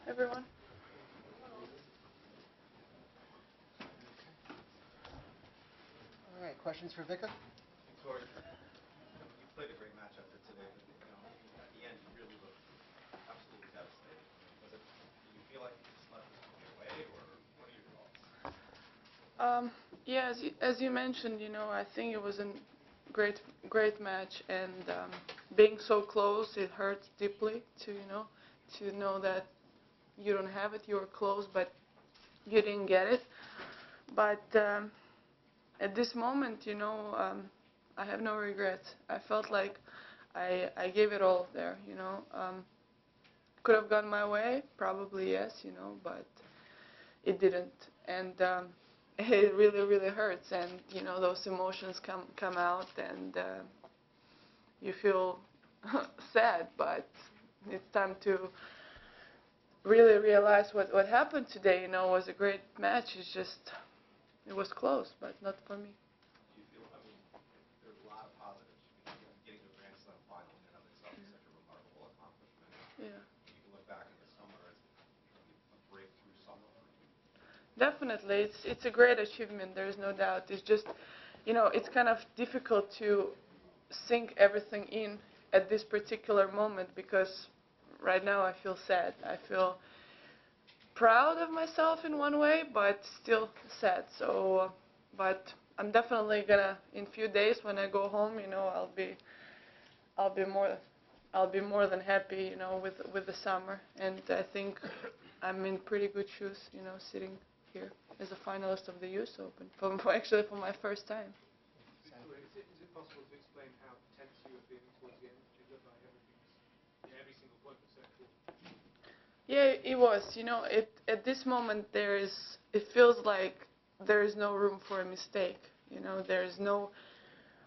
everyone. All right, questions for Vika? Victoria, you played a great match after today, but at the end you really looked absolutely devastated. Do you feel like you just let this get away, or what are your thoughts? Yeah, as you mentioned, I think it was a great match, and being so close, it hurts deeply to know that you don't have it. You were close, but you didn't get it. But at this moment, I have no regrets. I felt like I gave it all there. Could have gone my way, probably yes, but it didn't, and it really hurts, and those emotions come out, and you feel sad, but it's time to really realize what happened today. Was a great match. It's just it was close, but not for me. Do you feel, there's a lot of positives. Getting to a Grand Slam final in and of itself is such a remarkable accomplishment. Yeah. You can look back at the summer as a breakthrough summer for you. Definitely, it's a great achievement. There's no doubt. It's just, it's kind of difficult to sink everything in at this particular moment because right now I feel sad. I feel proud of myself in one way, but still sad. So, but I'm definitely gonna in few days when I go home, I'll be more than happy, with the summer, and I think I'm in pretty good shoes, sitting here as a finalist of the U.S. Open, actually for my first time. Victoria, is it possible to explain how tense you were feeling towards the end? It looked like every single point was so cool. Yeah, it was. At this moment it feels like there is no room for a mistake. There is no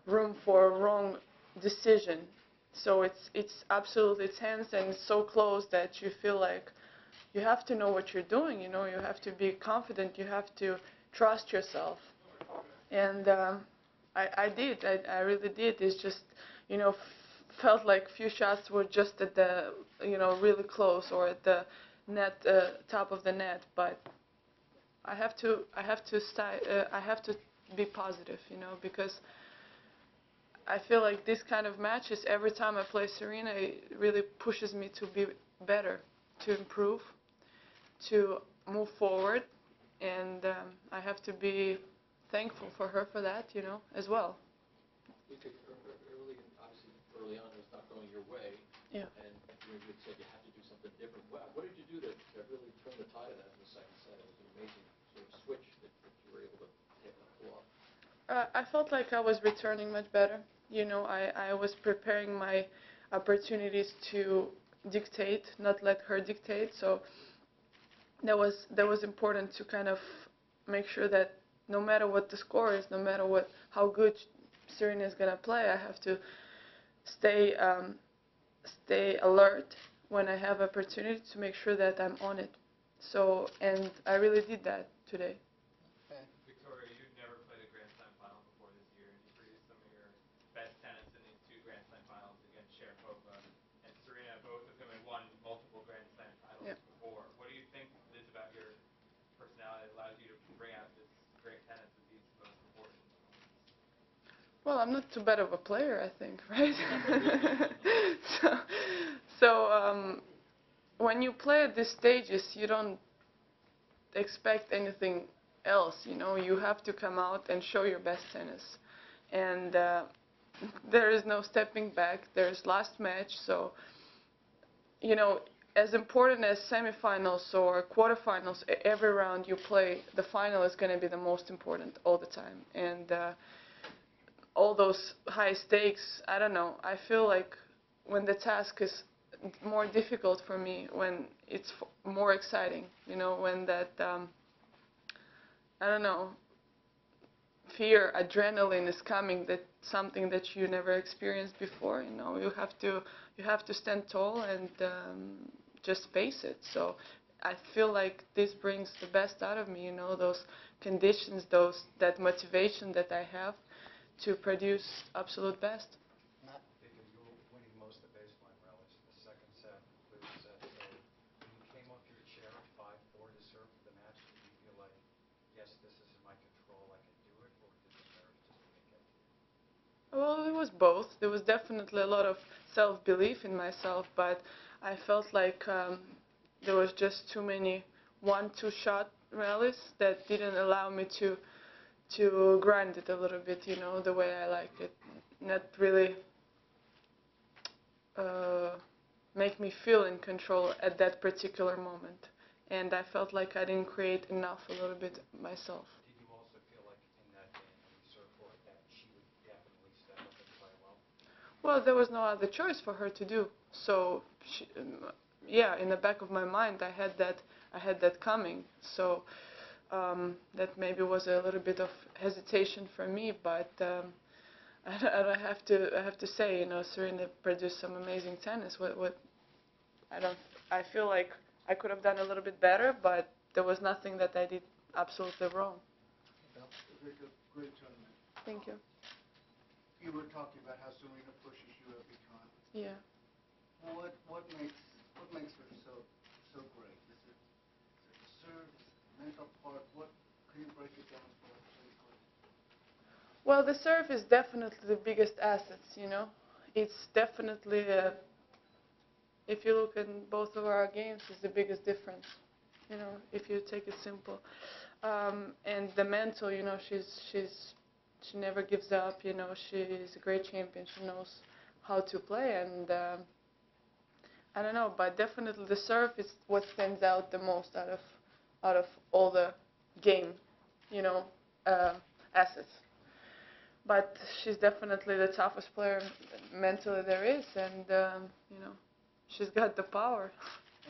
room for a wrong decision. So it's absolutely tense and it's so close that you feel like you have to know what you're doing. You have to be confident. You have to trust yourself. And I did. I really did. It's just, felt like few shots were just at the, really close or at the net, top of the net. But I have to be positive, because I feel like this kind of matches, every time I play Serena, it really pushes me to be better, to improve, to move forward, and I have to be thankful for her for that, as well. Early on, it was not going your way. Yeah. And you said you had to do something different. What did you do to really turn the tide of that in the second set? It was an amazing sort of switch that you were able to pull off. I felt like I was returning much better. I was preparing my opportunities to dictate, not let her dictate. So that was important to kind of make sure that no matter what the score is, no matter how good Serena is gonna play, I have to stay alert when I have opportunity to make sure that I'm on it. So, and I really did that today. Victoria, you've never played a Grand Slam final before this year, and you produced some of your best tennis in these two Grand Slam finals against Sharapova and Serena. Both of them have won multiple Grand Slam titles before. What do you think it is about your personality that allows you to bring out this great tennis at these most important moments? Well, I'm not too bad of a player, I think, right? so when you play at these stages, you don't expect anything else. You have to come out and show your best tennis, and there is no stepping back. There's last match, so as important as semifinals or quarterfinals, every round you play, the final is going to be the most important all the time, and all those high stakes, I don't know. I feel like when the task is more difficult for me, when it's more exciting, when that, I don't know, fear, adrenaline is coming, that something that you never experienced before, you have to stand tall and just face it. So I feel like this brings the best out of me, those conditions, that motivation that I have to produce absolute best. Because you were winning most of the baseline rallies in the second set, third set. So when you came off your this is in my control, I can do it, or did the nerves just really get to you? Well, it was both. There was definitely a lot of self-belief in myself, but I felt like there was just too many 1-2 shot rallies that didn't allow me to grind it a little bit, you know, the way I like it. Not really make me feel in control at that particular moment. And I felt like I didn't create enough a little bit myself. Did you also feel like in that game when you served for it that she would definitely step up and play well? Well, there was no other choice for her to do. So, yeah, in the back of my mind, I had that coming. So that maybe was a little bit of hesitation for me, but I have to say, you know, Serena produced some amazing tennis. I feel like I could have done a little bit better, but there was nothing that I did absolutely wrong. Victor, great tournament. Thank you. You were talking about how Serena pushes you every time. Yeah. What makes her so great? Is it the serve, mental part? What can you break it down for us briefly? Well, the serve is definitely the biggest asset, you know. It's definitely, if you look in both of our games, it's the biggest difference, you know, if you take it simple. And the mental, you know, she never gives up, you know, she's a great champion, she knows how to play, and I don't know, but definitely the serve is what stands out the most out of all the game, you know, assets. But she's definitely the toughest player mentally there is, and you know, she's got the power.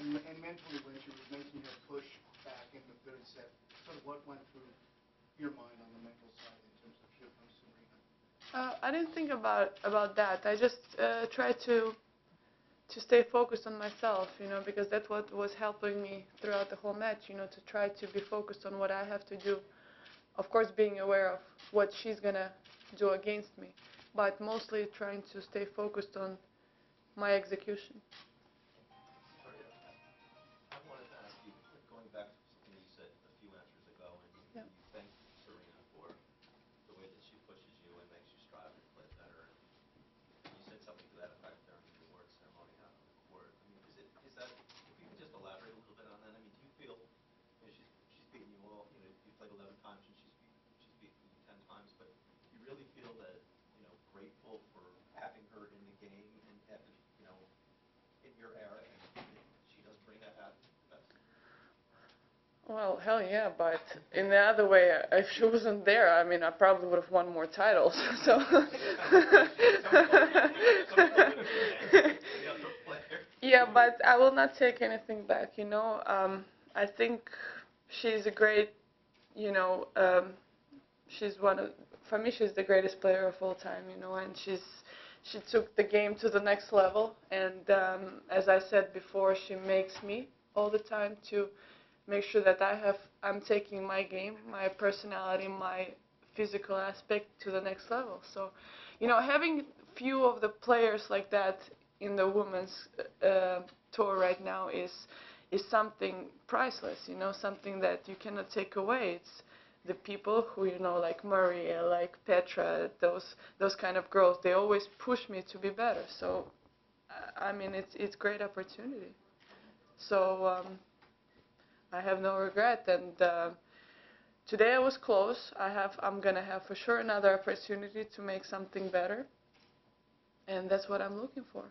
And mentally, when she was making her push back in the third set, sort of what went through your mind on the mental side in terms of hear from Serena? I didn't think about that. I just tried to stay focused on myself, you know, because that's what was helping me throughout the whole match, you know, to try to be focused on what I have to do. Of course, being aware of what she's gonna do against me, but mostly trying to stay focused on my execution. Sorry, I wanted to ask you, going back to something you said a few answers ago, and Yeah. you thanked Serena for the way that she pushes you and makes you strive to play better. And you said something to that effect during the award ceremony out on the court. I mean, is that, if you could just elaborate a little bit on that? I mean, do you feel, you know, she's beaten you all, you know, you played 11 times and she's beaten you 10 times, but do you really feel that, you know, grateful for having her in the game and at the, you know, in your era, and she does bring that out? Well, hell yeah, but in the other way, if she wasn't there, I mean, I probably would have won more titles. So. Yeah, but I will not take anything back, you know. I think she's a great, you know, she's for me, she's the greatest player of all time, you know, and she took the game to the next level. And as I said before, she makes me all the time to make sure that I'm taking my game, my personality, my physical aspect to the next level. So, you know, having few of the players like that in the women's tour right now is something priceless, you know, something that you cannot take away. It's the people who, you know, like Maria, like Petra, those kind of girls, they always push me to be better. So, I mean, it's great opportunity. So, I have no regret, and today I was close. I'm gonna have for sure another opportunity to make something better, and that's what I'm looking for.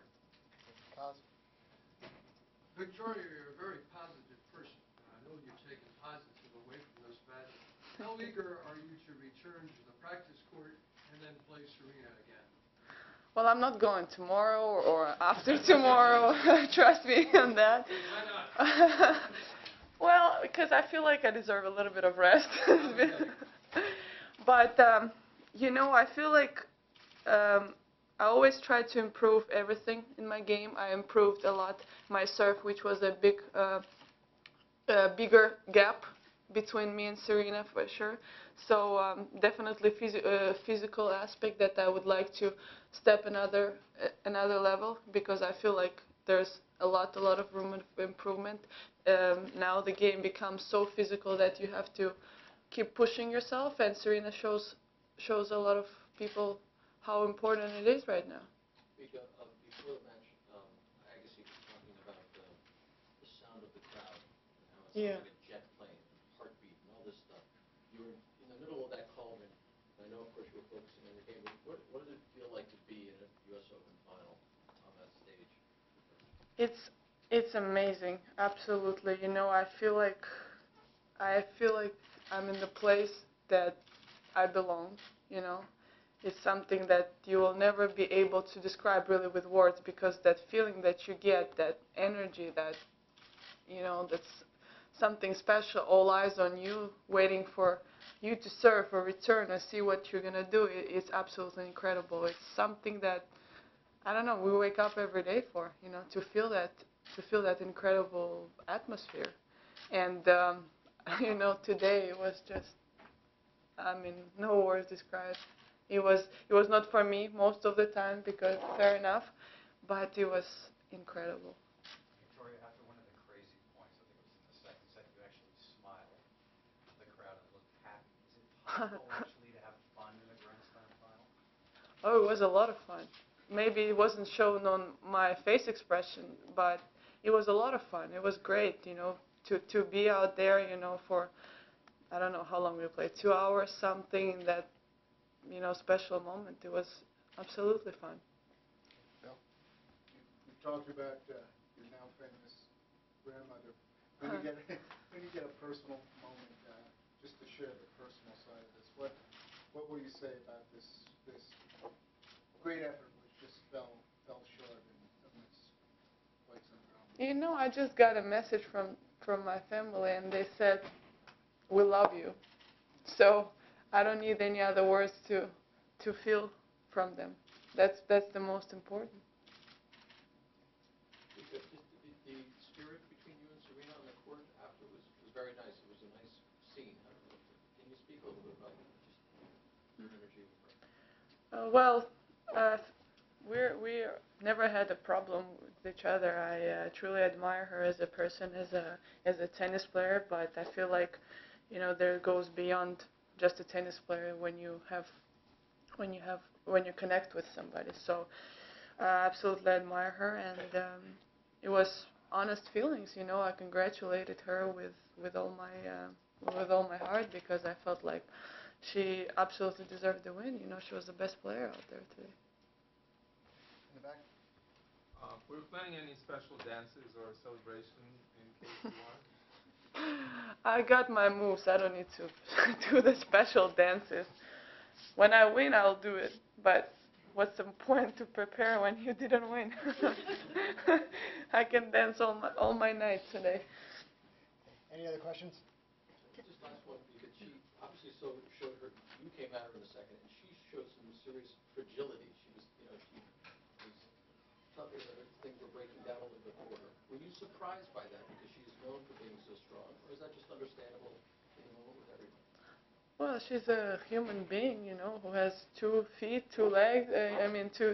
Victoria, you're a very positive person. I know you're taking positive away from this match. How eager are you to return to the practice court and then play Serena again? Well, I'm not going tomorrow or after tomorrow. Trust me on that. Why not? Well, because I feel like I deserve a little bit of rest. But, you know, I feel like I always try to improve everything in my game. I improved a lot my serve, which was a bigger gap between me and Serena for sure. So definitely physical aspect that I would like to step another level, because I feel like there's a lot of room for improvement. Now the game becomes so physical that you have to keep pushing yourself, and Serena shows a lot of people how important it is right now. Before the match, I guess you were talking about the sound of the crowd and how it sounds Yeah. like a jet plane, heartbeat, and all this stuff. You were in the middle of that calm, and I know, of course, you were focusing on the game. But what did it feel like to be in a U.S. Open final on that stage? It's amazing, absolutely. You know, I feel like I'm in the place that I belong. You know, it's something that you will never be able to describe really with words, because that feeling that you get, that energy, that that's something special. All eyes on you, waiting for you to serve or return or see what you're gonna do. It's absolutely incredible. It's something that I don't know. We wake up every day for, to feel that incredible atmosphere. And today it was just, I mean, no words describe. It was not for me most of the time, because fair enough, but it was incredible. Victoria, after one of the crazy points, I think it was in the second set, you actually smiled at the crowd and looked happy. Is it possible actually to have fun in a Grand Slam final? Oh, it was a lot of fun. Maybe it wasn't shown on my face expression, but it was a lot of fun. It was great, to be out there, for I don't know how long we played, 2 hours, something in that, special moment. It was absolutely fun. Bill, you've talked about your now famous grandmother. When you get when you get a personal moment, just to share the personal side of this, what will you say about this great effort which just fell short amidst quite some drama? I just got a message from my family, and they said, "We love you." So I don't need any other words to feel from them. That's the most important. The spirit between you and Serena on the court after was very nice. It was a nice scene. Can you speak a little bit about just your energy with her? Well, we never had a problem with each other. I truly admire her as a person, as a tennis player. But I feel like, there goes beyond just a tennis player when you connect with somebody. So I absolutely admire her, and it was honest feelings. I congratulated her with all my heart, because I felt like she absolutely deserved the win. She was the best player out there today. In the back? Were you planning any special dances or celebration in case you won? I got my moves. I don't need to do the special dances. When I win, I'll do it. But what's the point to prepare when you didn't win? I can dance all my night today. Any other questions? Just last one, because she obviously showed her, you came at her in the second, and she showed some serious fragility. She was tough, things were breaking down a little bit for her. Were you surprised by that, because she's known for being so strong, or is that just understandable in the moment with everybody? Well, she's a human being, who has 2 feet, 2 legs.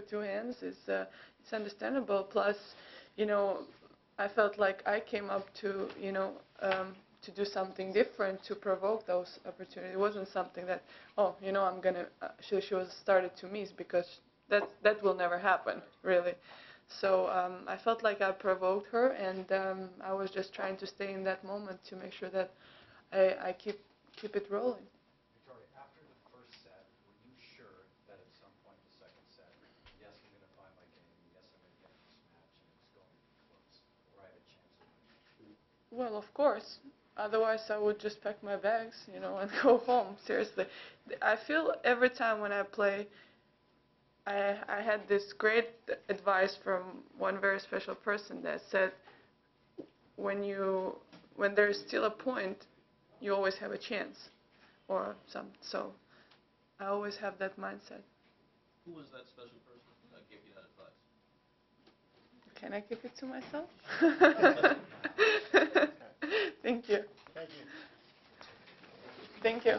Two hands. It's understandable. Plus, I felt like I came up to do something different, to provoke those opportunities. It wasn't something that, I'm gonna. She was started to miss, because that will never happen, really. So I felt like I provoked her, and I was just trying to stay in that moment to make sure that I keep it rolling. Victoria, after the first set, were you sure that at some point in the second set, yes, I'm going to find my game, yes, I'm going to get this match, and it's going to be close, or I have a chance of winning? Well, of course. Otherwise, I would just pack my bags, and go home. Seriously, I feel every time when I play, I had this great advice from one very special person that said, when there's still a point, you always have a chance, or some. So I always have that mindset. Who was that special person that gave you that advice? Can I keep it to myself? Thank you. Thank you. Thank you.